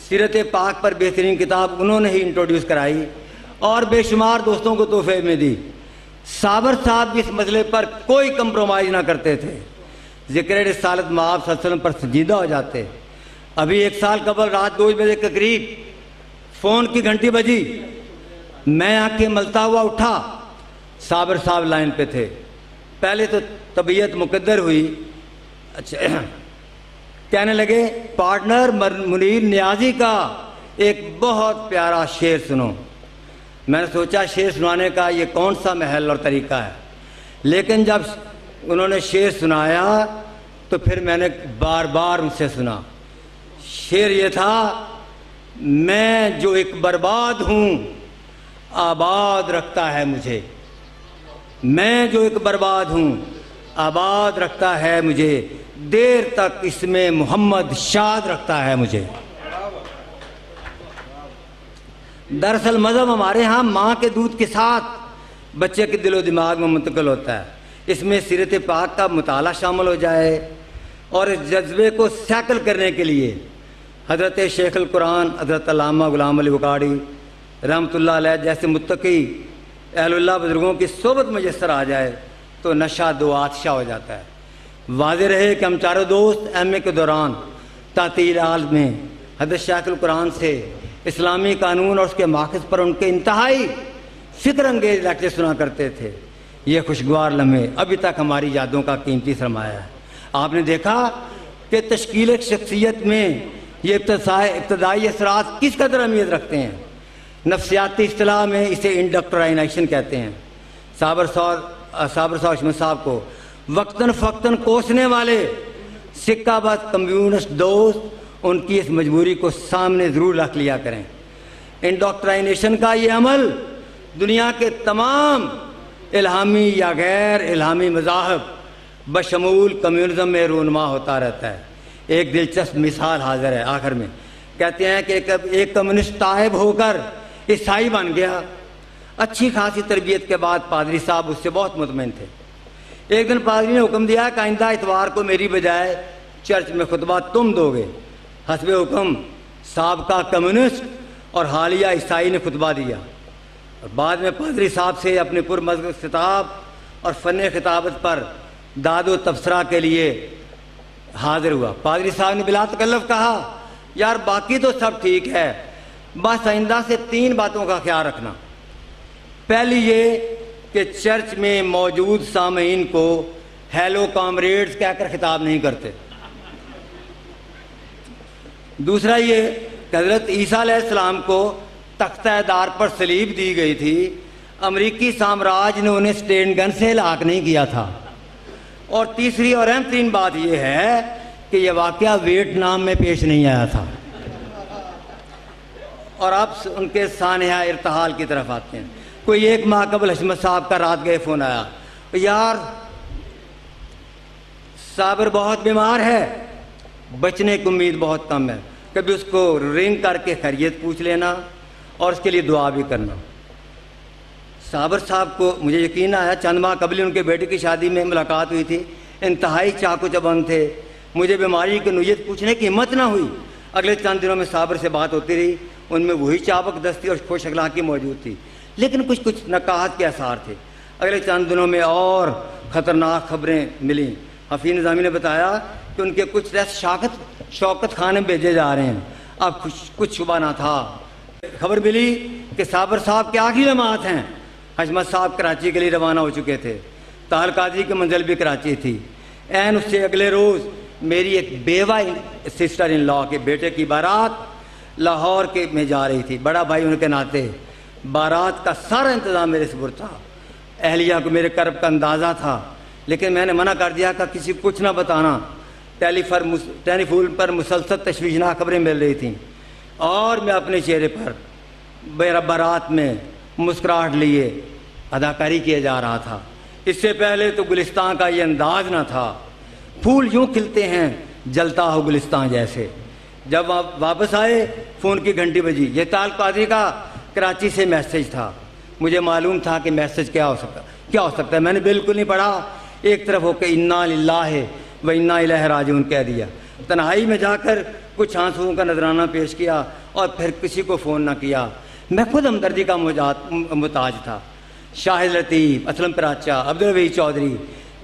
सीरत पाक पर बेहतरीन किताब उन्होंने ही इंट्रोड्यूस कराई और बेशुमार दोस्तों को तोहफे में दी। साबर साहब भी इस मसले पर कोई कंप्रोमाइज़ ना करते थे। ज़िक्र रिसालत मआब सल्लल्लाहु अलैहि वसल्लम पर संजीदा हो जाते। अभी 1 साल कबल रात 2 बजे के करीब फ़ोन की घंटी बजी, मैं आंखें मलता हुआ उठा, साबर साहब लाइन पे थे। पहले तो तबीयत मुकद्दर हुई। अच्छा, कहने लगे पार्टनर मुनीर नियाजी का एक बहुत प्यारा शेर सुनो। मैंने सोचा शेर सुनाने का ये कौन सा महल और तरीका है, लेकिन जब उन्होंने शेर सुनाया तो फिर मैंने बार बार उनसे सुना। शेर ये था, मैं जो एक बर्बाद हूँ आबाद रखता है मुझे, मैं जो एक बर्बाद हूँ आबाद रखता है मुझे, देर तक इसमें मोहम्मद शाद रखता है मुझे। दरअसल मज़हब हमारे यहाँ माँ के दूध के साथ बच्चे के दिलो दिमाग में मुंतकिल होता है। इसमें सीरत पाक का मुताला शामिल हो जाए और इस जज्बे को सैकल करने के लिए हज़रत शेखुल कुरान हज़रत अल्लामा गुलाम अली बुखारी रहमतुल्लाह अलैह जैसे मुत्तकी अहलुल्लाह बुजुर्गों की सोबत मैसर आ जाए तो नशा दो आतशा हो जाता है। वाज़ेह रहे कि हम चारों दोस्त एमए के दौरान तातील आल में हज़रत शेखुल कुरान से इस्लामी कानून और उसके माखज़ पर उनके इंतहाई फ़िक्र अंगेज़ लेक्चर सुना करते थे। ये खुशगवार लम्हे अभी तक हमारी यादों का कीमती सरमाया है। आपने देखा कि तश्कील शख्सियत में ये इब्तदाई असरात किस कदर अहमियत रखते हैं। नफ्सियाती इस्तिलाह में इसे इंडक्ट्राइनेशन कहते हैं। साबर साहब साहब को वक्तन फ़क्तन कोसने वाले सिक्काबाज कम्युनिस्ट दोस्त उनकी इस मजबूरी को सामने ज़रूर रख लिया करें। इंडक्ट्राइनेशन का ये अमल दुनिया के तमाम इल्हामी या गैर इल्हामी मज़ाहब बशमूल कम्युनिज़म में रूनमा होता रहता है। एक दिलचस्प मिसाल हाजिर है आखिर में। कहते हैं कि एक कम्युनिस्ट ताइब होकर ईसाई बन गया। अच्छी खासी तरबियत के बाद पादरी साहब उससे बहुत मुतमईन थे। एक दिन पादरी ने हुक्म दिया कि आइंदा इतवार को मेरी बजाय चर्च में खुतबा तुम दोगे। हस्बे हुक्म साहब का कम्युनिस्ट और हालिया ईसाई ने खुतबा दिया और बाद में पादरी साहब से अपने पुरमज़्ज़ खिताब और फ़न खिताबत पर दादो तबसरा के लिए हाजिर हुआ। पादरी साहब ने बिला तकल्लुफ़ कहा, यार बाकी तो सब ठीक है, बस आइंदा से 3 बातों का ख्याल रखना। पहली ये कि चर्च में मौजूद सामीन को हेलो कॉमरेड्स कहकर खिताब नहीं करते। दूसरा ये कि हज़रत ईसा अलैहिस्सलाम को तख्ता-ए-दार पर सलीब दी गई थी, अमरीकी साम्राज्य ने उन्हें स्टेन गन से हलाक नहीं किया था। और तीसरी और अहम तरीन बात यह है कि यह वाक़या वियतनाम में पेश नहीं आया था। और अब उनके सानिया इर्तहाल की तरफ आते हैं। कोई 1 माह कबल हशमत साहब का रात गए फ़ोन आया, यार साबिर बहुत बीमार है, बचने की उम्मीद बहुत कम है, कभी उसको रिंग करके खैरियत पूछ लेना और उसके लिए दुआ भी करना। साबिर साहब को मुझे यकीन आया, चंद माह कबल उनके बेटे की शादी में मुलाकात हुई थी, इंतहाई चाकू चबंद थे, मुझे बीमारी की नुयत पूछने की हिम्मत ना हुई। अगले चंद दिनों में साबिर से बात होती रही, उनमें वही चाबक दस्ती और खुश अखलाकी मौजूद थी, लेकिन कुछ कुछ नकाहत के आसार थे। अगले चंद दिनों में और ख़तरनाक खबरें मिलीं। हफ़ीज़ निज़ामी ने बताया कि उनके कुछ टेस्ट शौकत खाने भेजे जा रहे हैं। अब कुछ शुबा ना था। खबर मिली कि साबिर साहब के आखिरी लम्हात हैं। हशमत साहब कराची के लिए रवाना हो चुके थे। ताहल कादरी की मंजिल भी कराची थी। एन उससे अगले रोज़ मेरी एक बेवा सिस्टर इन लॉ के बेटे की बारात लाहौर के में जा रही थी। बड़ा भाई उनके नाते बारात का सारा इंतज़ाम मेरे सुपुर्द था। अहलिया को मेरे कर्ब का अंदाज़ा था, लेकिन मैंने मना कर दिया कि किसी को कुछ ना बताना। टेलीफोन पर मुसलसल तशवीशनाक खबरें मिल रही थीं और मैं अपने चेहरे पर मेरा बारात में मुस्कुराहट लिए अदाकारी किया जा रहा था। इससे पहले तो गुलिस्तान का ये अंदाज ना था। फूल यूँ खिलते हैं जलता हो गुलिस्तान जैसे। जब आप वापस आए फ़ोन की घंटी बजी। ये ताल कादरी का कराची से मैसेज था। मुझे मालूम था कि मैसेज क्या हो सकता है। मैंने बिल्कुल नहीं पढ़ा, एक तरफ होकर इन्ना लिल्लाहि व इन्ना इलैहि राजिऊन कह दिया। तन्हाई में जाकर कुछ आंसुओं का नजराना पेश किया और फिर किसी को फ़ोन ना किया। मैं खुद हमदर्दी का मुताज था। शाहिद लतीफ़, असलम पराचा, अब्दुल रवीज़ चौधरी,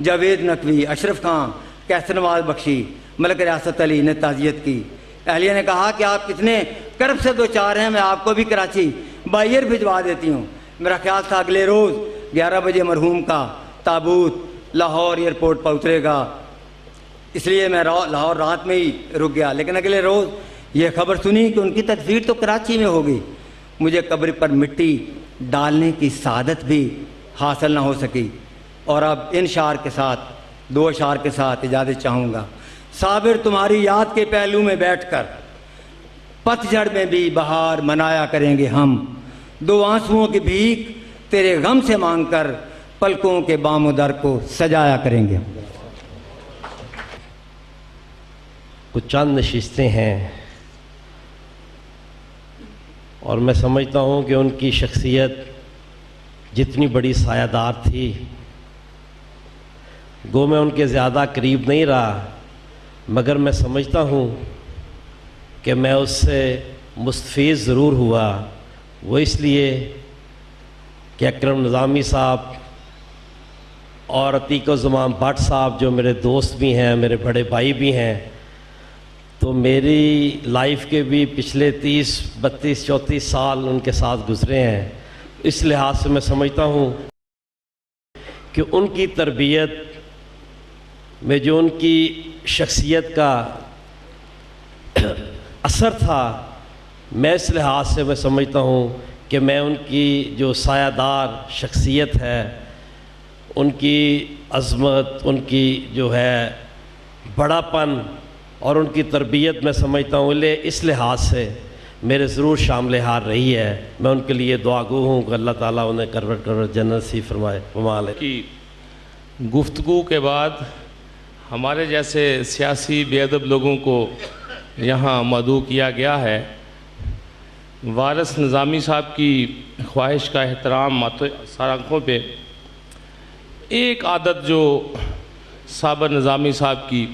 जावेद नकवी, अशरफ खां, कैसर नवाज बख्शी, मलक रियासत अली ने ताज़ियत की। अहलिया ने कहा कि आप कितने कर्ब से दो चार हैं, मैं आपको भी कराची बायर भिजवा देती हूँ। मेरा ख्याल था अगले रोज़ 11 बजे मरहूम का ताबूत लाहौर एयरपोर्ट पर उतरेगा, इसलिए मैं लाहौर रात में ही रुक गया। लेकिन अगले रोज़ ये खबर सुनी कि उनकी तदफीर तो कराची में होगी। मुझे कब्र पर मिट्टी डालने की सादत भी हासिल ना हो सकी। और अब इन शार के साथ, 2 अशार के साथ इजाज़त चाहूँगा। साबिर, तुम्हारी याद के पहलू में बैठकर पतझड़ में भी बहार मनाया करेंगे हम। 2 आंसुओं की भीख तेरे गम से मांगकर पलकों के बामोदर को सजाया करेंगे। कुछ चंद नशिस्तें हैं और मैं समझता हूँ कि उनकी शख्सियत जितनी बड़ी सायादार थी, गो मैं उनके ज़्यादा करीब नहीं रहा, मगर मैं समझता हूँ कि मैं उससे मुस्तफ़ीज़ ज़रूर हुआ। वो इसलिए कि अकरम निज़ामी साहब और अतीक़ुज़्ज़मान भट्ट साहब जो मेरे दोस्त भी हैं, मेरे बड़े भाई भी हैं, तो मेरी लाइफ के भी पिछले 30, 32, 34 साल उनके साथ गुज़रे हैं। इस लिहाज से मैं समझता हूँ कि उनकी तरबियत में जो उनकी शख्सियत का असर था, मैं इस लिहाज से मैं समझता हूँ कि मैं उनकी जो सायादार शख्सियत है, उनकी अज़मत, उनकी जो है बड़ापन और उनकी तरबियत में समझता हूँ इस लिहाज से मेरे ज़रूर शामिल हार रही है। मैं उनके लिए दुआगो हूँ कि अल्लाह ताला उन्हें करवट जन्नत सी फरमाए। कमाल है कि गुफ्तगू के बाद हमारे जैसे सियासी बेअदब लोगों को यहाँ मदऊ किया गया है। वारिस निज़ामी साहब की ख्वाहिश का एहतराम सराखों पे एक आदत जो साबिर निज़ामी साहब की,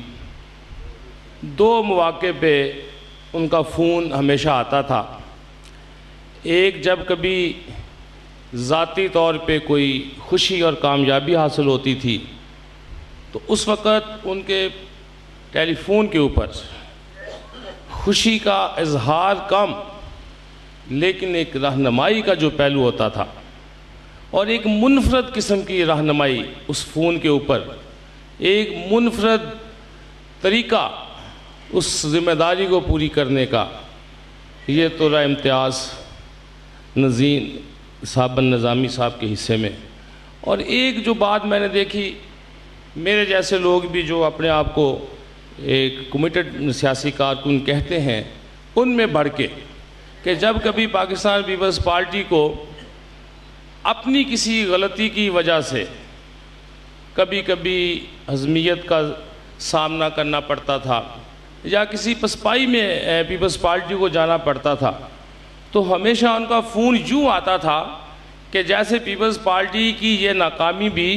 2 मौक़े पे उनका फ़ोन हमेशा आता था। एक जब कभी ज़ाती तौर पे कोई खुशी और कामयाबी हासिल होती थी तो उस वक़्त उनके टेलीफोन के ऊपर खुशी का इजहार कम, लेकिन एक रहनुमाई का जो पहलू होता था और एक मुनफरद किस्म की रहनुमाई उस फ़ोन के ऊपर, एक मुनफरद तरीक़ा उस ज़िम्मेदारी को पूरी करने का, ये तो रहा इम्तियाज़ नज़ीर साबिर निज़ामी साहब के हिस्से में। और एक जो बात मैंने देखी, मेरे जैसे लोग भी जो अपने आप को एक कमिटेड सियासी कारकुन कहते हैं, उनमें बढ़ के कि जब कभी पाकिस्तान पीपल्स पार्टी को अपनी किसी गलती की वजह से कभी कभी हज़मियत का सामना करना पड़ता था या किसी पसपाई में पीपल्स पार्टी को जाना पड़ता था, तो हमेशा उनका फ़ोन यूँ आता था कि जैसे पीपल्स पार्टी की ये नाकामी भी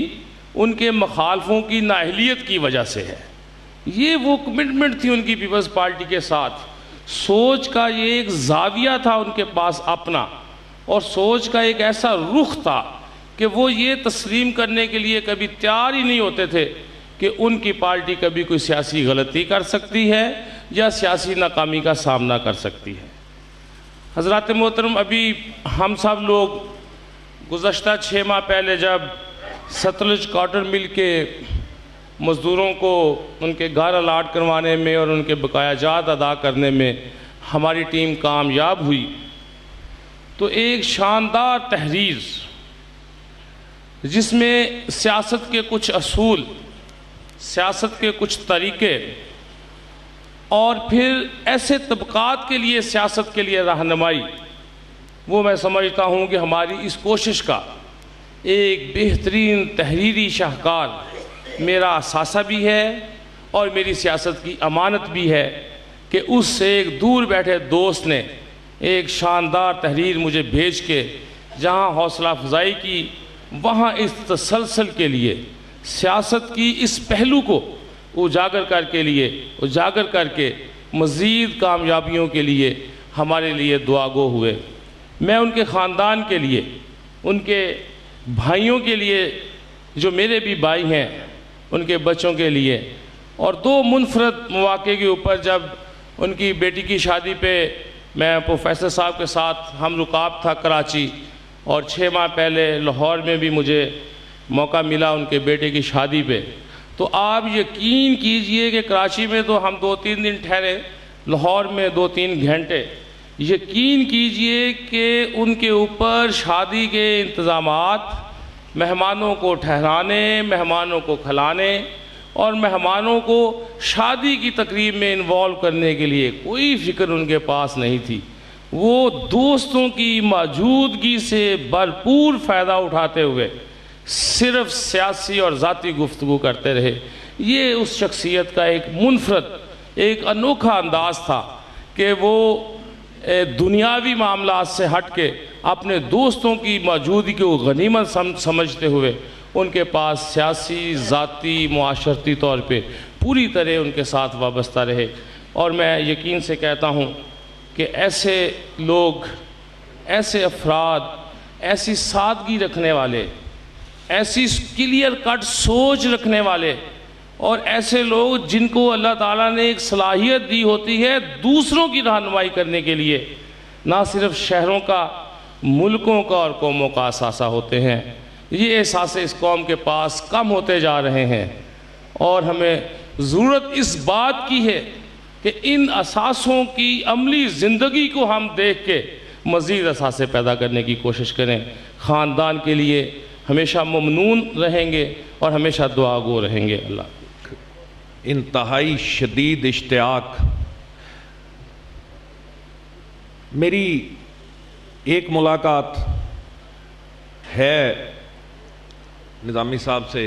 उनके मुखालफों की नाअहलियत की वजह से है। ये वो कमिटमेंट थी उनकी पीपल्स पार्टी के साथ, सोच का ये एक जाविया था उनके पास अपना, और सोच का एक ऐसा रुख था कि वो ये तस्लीम करने के लिए कभी तैयार ही नहीं होते थे कि उनकी पार्टी कभी कोई सियासी गलती कर सकती है या सियासी नाकामी का सामना कर सकती है। हज़रात मोहतरम, अभी हम सब लोग गुज़श्ता 6 माह पहले जब सतलुज कॉटन मिल के मज़दूरों को उनके घर अलाट करवाने में और उनके बकायाजात अदा करने में हमारी टीम कामयाब हुई, तो एक शानदार तहरीर जिसमें सियासत के कुछ असूल, सियासत के कुछ तरीक़े और फिर ऐसे तबक़ात के लिए सियासत के लिए रहनुमाई, वो मैं समझता हूँ कि हमारी इस कोशिश का एक बेहतरीन तहरीरी शाहकार मेरा असासा भी है और मेरी सियासत की अमानत भी है कि उससे एक दूर बैठे दोस्त ने एक शानदार तहरीर मुझे भेज के जहाँ हौसला अफजाई की, वहाँ इस तसलसल के लिए सियासत की इस पहलू को उजागर करके मज़ीद कामयाबियों के लिए हमारे लिए दुआगो हुए। मैं उनके ख़ानदान के लिए, उनके भाइयों के लिए, जो मेरे भी भाई हैं, उनके बच्चों के लिए, और दो मुनफरद मौक़े के ऊपर जब उनकी बेटी की शादी पे मैं प्रोफेसर साहब के साथ हम रुकाब था कराची, और 6 माह पहले लाहौर में भी मुझे मौका मिला उनके बेटे की शादी पे। तो आप यकीन कीजिए कि कराची में तो हम 2-3 दिन ठहरे, लाहौर में 2-3 घंटे। यकीन कीजिए कि उनके ऊपर शादी के इंतज़ामात, मेहमानों को ठहराने, मेहमानों को खिलाने और मेहमानों को शादी की तकरीब में इन्वॉल्व करने के लिए कोई फ़िक्र उनके पास नहीं थी। वो दोस्तों की मौजूदगी से भरपूर फ़ायदा उठाते हुए सिर्फ़ सियासी और ज़ाती गुफ्तगू करते रहे। ये उस शख्सियत का एक मुनफरद, एक अनोखा अंदाज़ था कि वो दुनियावी मामलात से हट के अपने दोस्तों की मौजूदगी को गनीमत समझते हुए उनके पास सियासी, ज़ाती, मुआशरती तौर पे पूरी तरह उनके साथ वाबस्ता रहे। और मैं यकीन से कहता हूँ कि ऐसे लोग, ऐसे अफराद, ऐसी सादगी रखने वाले, ऐसी क्लियर कट सोच रखने वाले और ऐसे लोग जिनको अल्लाह ताला ने एक सलाहियत दी होती है दूसरों की रहनुमाई करने के लिए, ना सिर्फ शहरों का, मुल्कों का और कौमों का असासा होते हैं। ये एहसास इस कौम के पास कम होते जा रहे हैं और हमें ज़रूरत इस बात की है कि इन असासों की अमली ज़िंदगी को हम देख के मज़ीद असासे पैदा करने की कोशिश करें। ख़ानदान के लिए हमेशा ममनून रहेंगे और हमेशा दुआगो रहेंगे। अल्लाह। इंतहाई शदीद इश्तियाक। मेरी एक मुलाकात है निज़ामी साहब से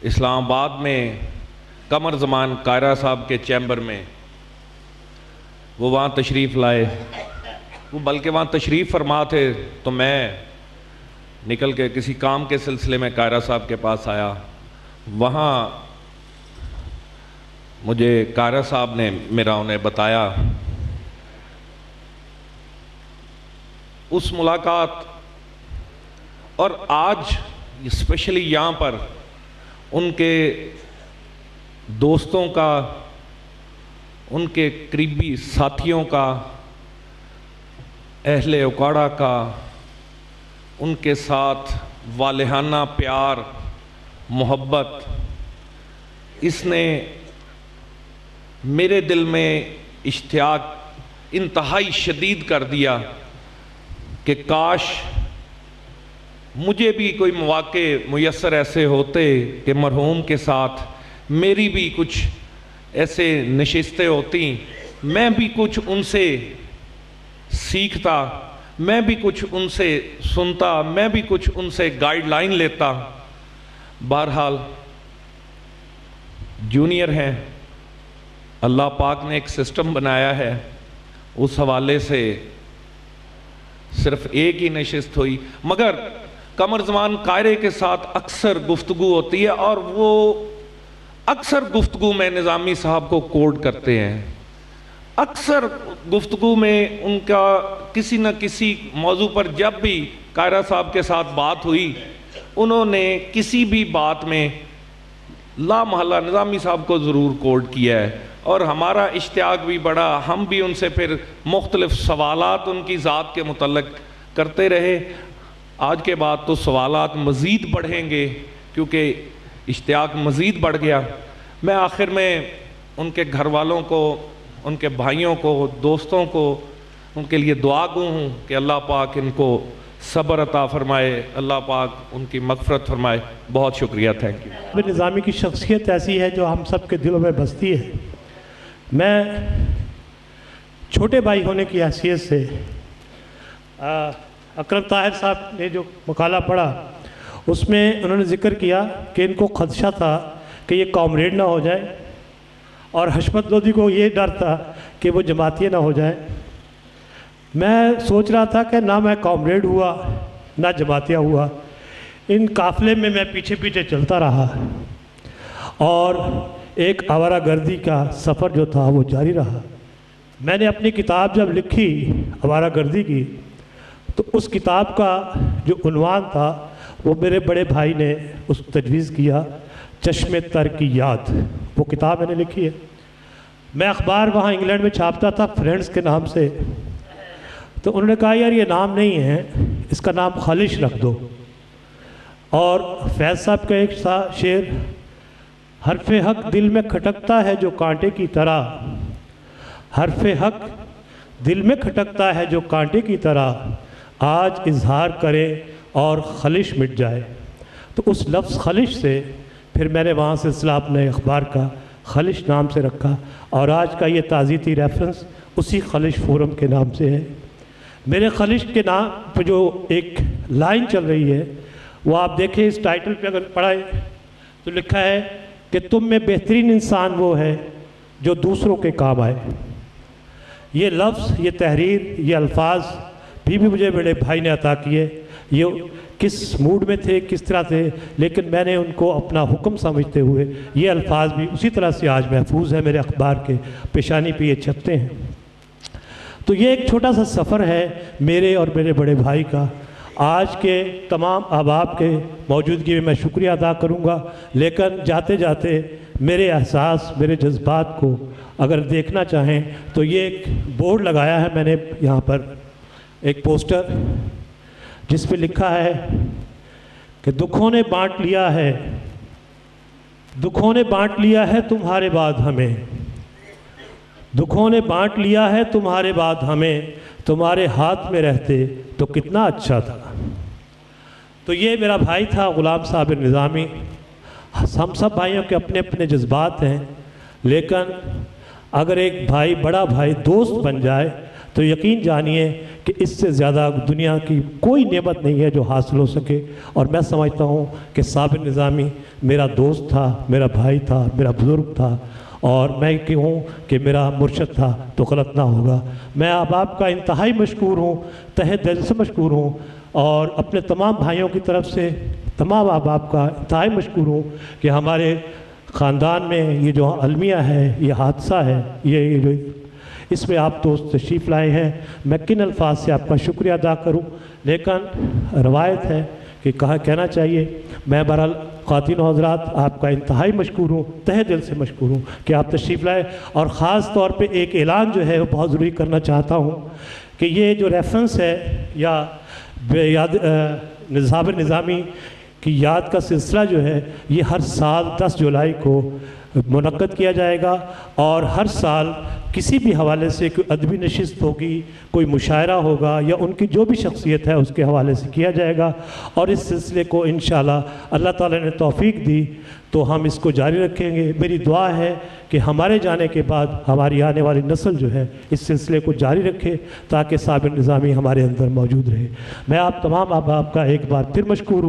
इस्लामाबाद में, कमर ज़मान कायरा साहब के चैम्बर में। वो वहाँ तशरीफ़ लाए, वो बल्कि वहाँ तशरीफ़ फरमा थे, तो मैं निकल के किसी काम के सिलसिले में कायरा साहब के पास आया। वहाँ मुझे कायरा साहब ने मेरा उन्हें बताया। उस मुलाकात और आज स्पेशली यहाँ पर उनके दोस्तों का, उनके करीबी साथियों का, अहले उकाड़ा का, उनके साथ वालिहाना प्यार, मोहब्बत, इसने मेरे दिल में इश्तियाक इंतहाई शदीद कर दिया कि काश मुझे भी कोई मौके मुयस्सर ऐसे होते कि मरहूम के साथ मेरी भी कुछ ऐसे नशिस्तें होती, मैं भी कुछ उनसे सीखता, मैं भी कुछ उनसे सुनता, मैं भी कुछ उनसे गाइडलाइन लेता। बहरहाल जूनियर हैं, अल्लाह पाक ने एक सिस्टम बनाया है, उस हवाले से सिर्फ एक ही नशिस्त हुई, मगर कमर ज़मान कायरे के साथ अक्सर गुफ्तगू होती है और वो अक्सर गुफ्तगू में निज़ामी साहब को कोट करते हैं। अक्सर गुफ्तगू में उनका किसी न किसी मौजू पर जब भी कायरा साहब के साथ बात हुई, उन्होंने किसी भी बात में ला महल्ला निज़ामी साहब को ज़रूर कोट किया है। और हमारा इश्तियाक भी बड़ा, हम भी उनसे फिर मुख्तलिफ सवालात उनकी ज़ात के मुतल्लिक़ करते रहे। आज के बाद तो सवालात मज़ीद बढ़ेंगे क्योंकि इश्तियाक मज़ीद बढ़ गया। मैं आखिर में उनके घर वालों को, उनके भाइयों को, दोस्तों को, उनके लिए दुआ गो हूँ कि अल्लाह पाक इनको सब्र अता फरमाए, अल्लाह पाक उनकी मग़फ़िरत फरमाए। बहुत शुक्रिया, थैंक यू। निज़ामी की शख्सियत ऐसी है जो हम सब के दिलों में बसती है। मैं छोटे भाई होने की हैसियत से अकरम ताहिर साहब ने जो मकाला पढ़ा उसमें उन्होंने ज़िक्र किया कि इनको खदशा था कि ये कॉमरेड ना हो जाए और हशमत लोधी को ये डर था कि वो जमातिया ना हो जाए। मैं सोच रहा था कि ना मैं कॉमरेड हुआ ना जमातिया हुआ, इन काफ़िले में मैं पीछे पीछे चलता रहा और एक आवारा गर्दी का सफ़र जो था वो जारी रहा। मैंने अपनी किताब जब लिखी आवारागर्दी की, तो उस किताब का जो उन्वान था वो मेरे बड़े भाई ने उस तजवीज़ किया, चश्मे तर की याद। वो किताब मैंने लिखी है। मैं अखबार वहाँ इंग्लैंड में छापता था फ्रेंड्स के नाम से, तो उन्होंने कहा यार ये नाम नहीं है, इसका नाम खालिश रख दो। और फैज़ साहब का एक था शेर, हरफ़े हक दिल में खटकता है जो कांटे की तरह, हरफ़े हक दिल में खटकता है जो कांटे की तरह, आज इजहार करे और खलिश मिट जाए। तो उस लफ्ज़ खलिश से फिर मैंने वहाँ सिलसिला अपने अखबार का खलिश नाम से रखा, और आज का ये ताज़ीती रेफरेंस उसी खलिश फोरम के नाम से है। मेरे खलिश के नाम पर जो एक लाइन चल रही है वो आप देखें, इस टाइटल पे अगर पढ़ाए तो लिखा है कि तुम में बेहतरीन इंसान वो है जो दूसरों के काम आए। ये लफ्ज़, ये तहरीर, ये अल्फाज भी मुझे बड़े भाई ने अता किए। ये किस मूड में थे, किस तरह थे, लेकिन मैंने उनको अपना हुक्म समझते हुए ये अल्फाज भी उसी तरह से आज महफूज है, मेरे अखबार के पेशानी पे ये छपते हैं। तो ये एक छोटा सा सफ़र है मेरे और मेरे बड़े भाई का। आज के तमाम अहबाब के मौजूदगी में मैं शुक्रिया अदा करूँगा, लेकिन जाते जाते मेरे एहसास, मेरे जज्बात को अगर देखना चाहें तो ये एक बोर्ड लगाया है मैंने यहाँ पर, एक पोस्टर जिस पे लिखा है कि दुखों ने बांट लिया है, दुखों ने बांट लिया है तुम्हारे बाद हमें, दुखों ने बांट लिया है तुम्हारे बाद हमें, तुम्हारे हाथ में रहते तो कितना अच्छा था। तो ये मेरा भाई था ग़ुलाम साबिर निज़ामी। हम सब भाइयों के अपने अपने जज्बात हैं, लेकिन अगर एक भाई, बड़ा भाई दोस्त बन जाए तो यकीन जानिए कि इससे ज़्यादा दुनिया की कोई नेमत नहीं है जो हासिल हो सके। और मैं समझता हूँ कि साबिर निज़ामी मेरा दोस्त था, मेरा भाई था, मेरा बुज़ुर्ग था, और मैं कहूँ कि मेरा मुर्शद था तो गलत ना होगा। मैं आप का इंतहाई मशकूर हूँ, तहे दिल से मशकूर हूँ, और अपने तमाम भाइयों की तरफ से तमाम आप का इंतहाई मशकूर हूँ कि हमारे ख़ानदान में ये जो अलमिया है, ये हादसा है, ये जो इसमें आप दोस्त तशरीफ़ लाए हैं। मैं किन अल्फाज से आपका शुक्रिया अदा करूं, लेकिन रवायत है कि कहना चाहिए। मैं बहरहाल ख़वातीन और हज़रात आपका इंतहाई मशकूर हूँ, तहे दिल से मशकूर हूँ कि आप तशरीफ़ लाए। और ख़ास तौर पे एक ऐलान जो है वो बहुत ज़रूरी करना चाहता हूँ कि ये जो रेफरेंस है या याद साबिर निज़ामी की याद का सिलसिला जो है, ये हर साल 10 जुलाई को मुनक्कद किया जाएगा, और हर साल किसी भी हवाले से कोई अदबी नशिस्त होगी, कोई मुशायरा होगा, या उनकी जो भी शख्सियत है उसके हवाले से किया जाएगा। और इस सिलसिले को इंशाअल्लाह अल्लाह ताला ने तौफीक दी तो हम इसको जारी रखेंगे। मेरी दुआ है कि हमारे जाने के बाद हमारी आने वाली नस्ल जो है इस सिलसिले को जारी रखे, ताकि साबिर निज़ामी हमारे अंदर मौजूद रहे। मैं आप तमाम अहबाब का एक बार फिर मशकूर हूँ।